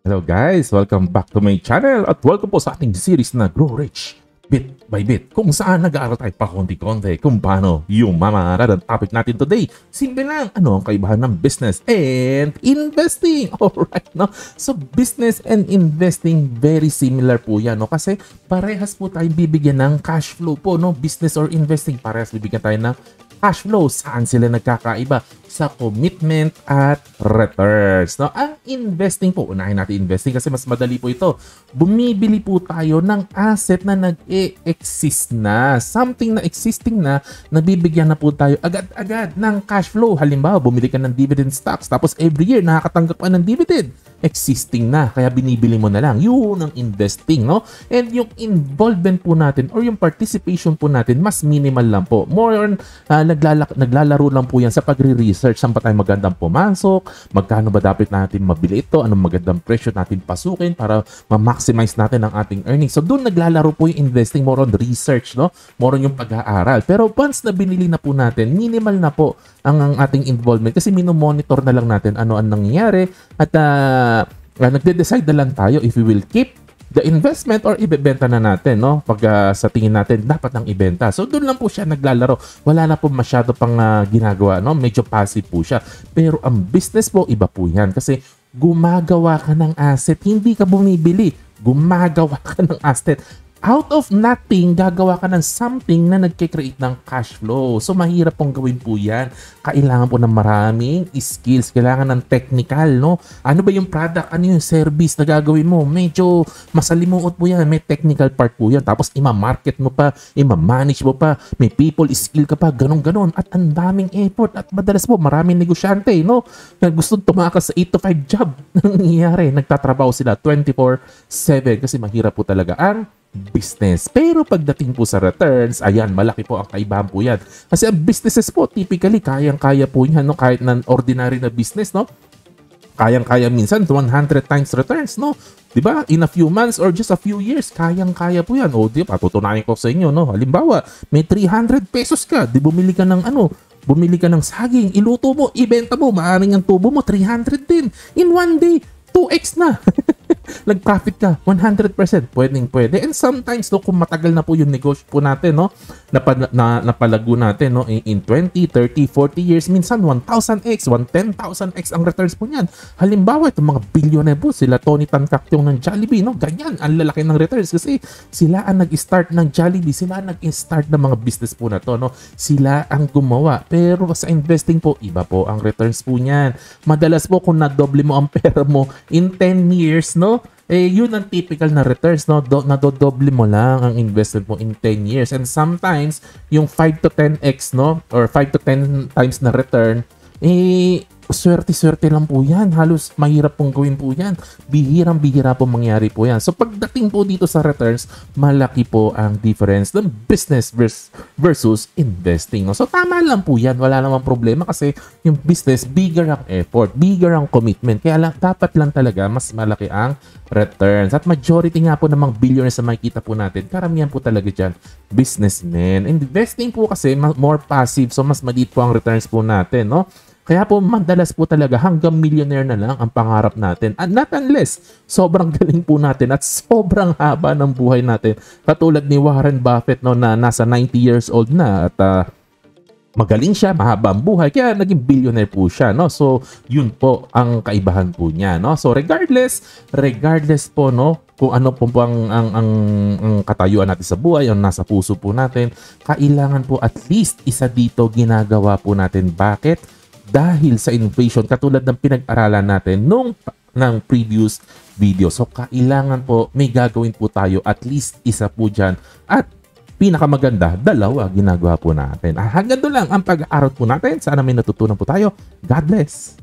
Hello guys! Welcome back to my channel at welcome po sa ating series na Grow Rich Bit by Bit, kung saan nag-aaral tayo pa konti-konti kung paano yumaman. Ang topic natin today, simple lang, ano ang kaibahan ng business and investing? Alright, no? So business and investing, very similar po yan, no? Kasi parehas po tayo bibigyan ng cash flow po, no? Business or investing, parehas bibigyan tayo ng cash flow. Saan sila nagkakaiba? Sa commitment at returns. No? Ang investing po, unahin natin investing kasi mas madali po ito. Bumibili po tayo ng asset na nag-e-exist na. Something na existing na, nabibigyan na po tayo agad-agad ng cash flow. Halimbawa, bumili ka ng dividend stocks tapos every year nakakatanggap ka ng dividend. Existing na, kaya binibili mo na lang. Yun ang investing, no? And yung involvement po natin or yung participation po natin, mas minimal lang po. More on, naglalaro lang po yan sa pagre-research. Saan pa tayo magandang pumasok? Magkano ba dapat natin mabili ito? Anong magandang presyo natin pasukin para ma-maximize natin ang ating earnings? So doon naglalaro po yung investing, more on research, no? More on yung pag-aaral. Pero once na binili na po natin, minimal na po ang ating involvement kasi minomonitor na lang natin ano ang nangyayari at nagde-decide na lang tayo if we will keep the investment or ibebenta na natin, no? Pag sa tingin natin dapat nang ibenta. So doon lang po siya naglalaro. Wala na po masyado pang ginagawa, no? Medyo passive po siya. Pero ang business po iba po 'yan kasi gumagawa ka ng asset, hindi ka bumibili. Gumagawa ka ng asset. Out of nothing, gagawa ka ng something na nagkikreate ng cash flow. So, mahirap pong gawin po yan. Kailangan po ng maraming skills. Kailangan ng technical, no? Ano ba yung product? Ano yung service na gagawin mo? Medyo masalimuot po yan. May technical part po yan. Tapos, ima-market mo pa, ima-manage mo pa, may people skill ka pa, ganon-ganon. At ang daming effort. At madalas po, maraming negosyante, no? Na gusto tumakas sa 8 to 5 job. Nangyayari, nagtatrabaho sila 24/7 kasi mahirap po talaga ang business. Pero pagdating po sa returns, ayan, malaki po ang kaibahan po yan. Kasi ang businesses po, typically, kayang-kaya po yan, no? Kahit ng ordinary na business, no? Kayang-kaya minsan 100 times returns, no? Diba? In a few months or just a few years, kayang-kaya po yan. O, diba? Patutunayan ko sa inyo, no? Halimbawa, may 300 pesos ka, di bumili ka ng bumili ka ng saging, iluto mo, ibenta mo, maaaring ang tubo mo, 300 din. In one day, 2x na. Nag-profit ka, 100%. Pwede. And sometimes, no, kung matagal na po yung negosyo po natin, no, napalago natin, no, in 20, 30, 40 years, minsan 1,000x, 110,000x ang returns po niyan. Halimbawa, itong mga billionaire po, sila Tony Tan Caktiong ng Jollibee, no, ganyan, ang lalaki ng returns kasi sila ang nag-start ng Jollibee, sila ang nag-start ng mga business po na to, no, sila ang gumawa. Pero sa investing po, iba po ang returns po niyan. Madalas po, kung nadoble mo ang pera mo in 10 years, no, yun ang typical na returns, no? Nadodoble mo lang ang investment mo in 10 years. And sometimes, yung 5 to 10x, no? Or 5 to 10 times na return, swerte-swerte lang po yan. Halos mahirap pong gawin po yan. Bihirang-bihira po mangyari po yan. So pagdating po dito sa returns, malaki po ang difference ng business versus investing. No? So tama lang po yan. Wala namang problema kasi yung business, bigger ang effort, bigger ang commitment. Kaya lang, dapat lang talaga mas malaki ang returns. At majority nga po ng mga billionaires na makikita po natin, karamihan po talaga dyan, businessmen. Investing po kasi more passive, so mas maliit po ang returns po natin, no? Kaya po madalas po talaga hanggang millionaire na lang ang pangarap natin. And not unless sobrang galing po natin at sobrang haba ng buhay natin. Katulad ni Warren Buffett, no, na nasa 90 years old na at magaling siya, mahaba ang buhay, kaya naging billionaire po siya, no? So, yun po ang kaibahan po niya, no? So, regardless po, no, kung ano po ang katayuan natin sa buhay, ang nasa puso po natin, kailangan po at least isa dito ginagawa po natin. Bakit? Dahil sa innovation, katulad ng pinag-aralan natin ng previous video. So, kailangan po may gagawin po tayo at least isa po dyan. At pinakamaganda, dalawa ginagawa po natin. Hanggang doon lang ang pag-aaral po natin. Sana may natutunan po tayo. God bless!